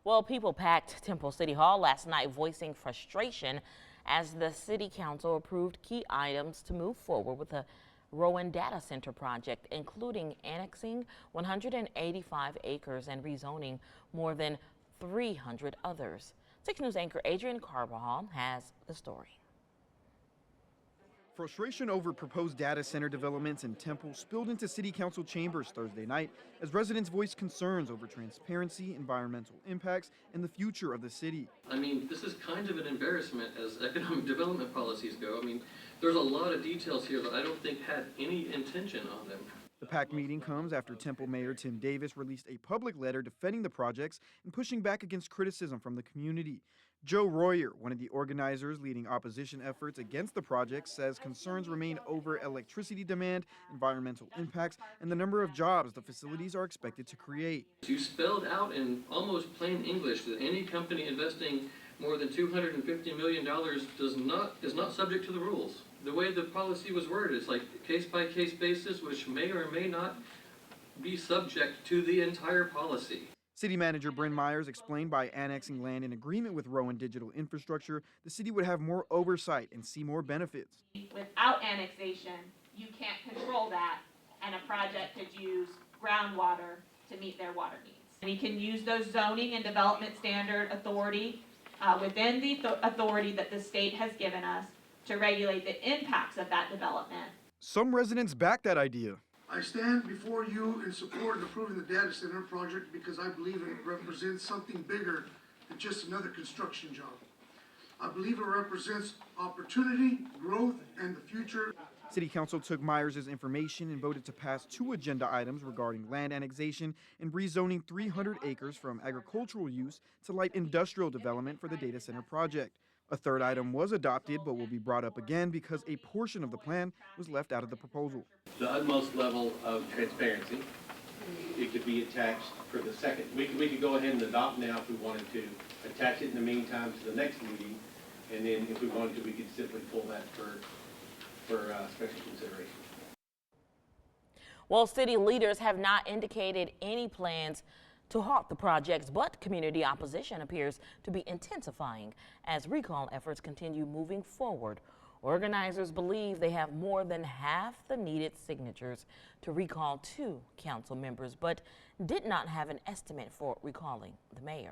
Well, people packed Temple City Hall last night voicing frustration as the city council approved key items to move forward with the Rowan data center project, including annexing 185 acres and rezoning more than 300 others. 6 News anchor Adrian Carbajal has the story. Frustration over proposed data center developments in Temple spilled into city council chambers Thursday night as residents voiced concerns over transparency, environmental impacts, and the future of the city. I mean, this is kind of an embarrassment as economic development policies go. I mean, there's a lot of details here that I don't think had any intention on them. The packed meeting comes after Temple Mayor Tim Davis released a public letter defending the projects and pushing back against criticism from the community. Joe Royer, one of the organizers leading opposition efforts against the project, says concerns remain over electricity demand, environmental impacts, and the number of jobs the facilities are expected to create. You spelled out in almost plain English that any company investing more than $250 million is not subject to the rules. The way the policy was worded, it's like case-by-case basis, which may or may not be subject to the entire policy. City Manager Bryn Myers explained by annexing land in agreement with Rowan Digital Infrastructure, the city would have more oversight and see more benefits. Without annexation, you can't control that, and a project could use groundwater to meet their water needs. We can use those zoning and development standard authority within the authority that the state has given us to regulate the impacts of that development. Some residents back that idea. I stand before you in support of approving the data center project because I believe it represents something bigger than just another construction job. I believe it represents opportunity, growth, and the future. City Council took Myers' information and voted to pass 2 agenda items regarding land annexation and rezoning 300 acres from agricultural use to light industrial development for the data center project. A third item was adopted but will be brought up again because a portion of the plan was left out of the proposal. The utmost level of transparency. It could be attached for the second. We could go ahead and adopt now if we wanted to, attach it in the meantime to the next meeting, and then if we wanted to, we could simply pull that for special consideration. Well, city leaders have not indicated any plans to halt the projects, but community opposition appears to be intensifying as recall efforts continue moving forward. Organizers believe they have more than half the needed signatures to recall 2 council members, but did not have an estimate for recalling the mayor.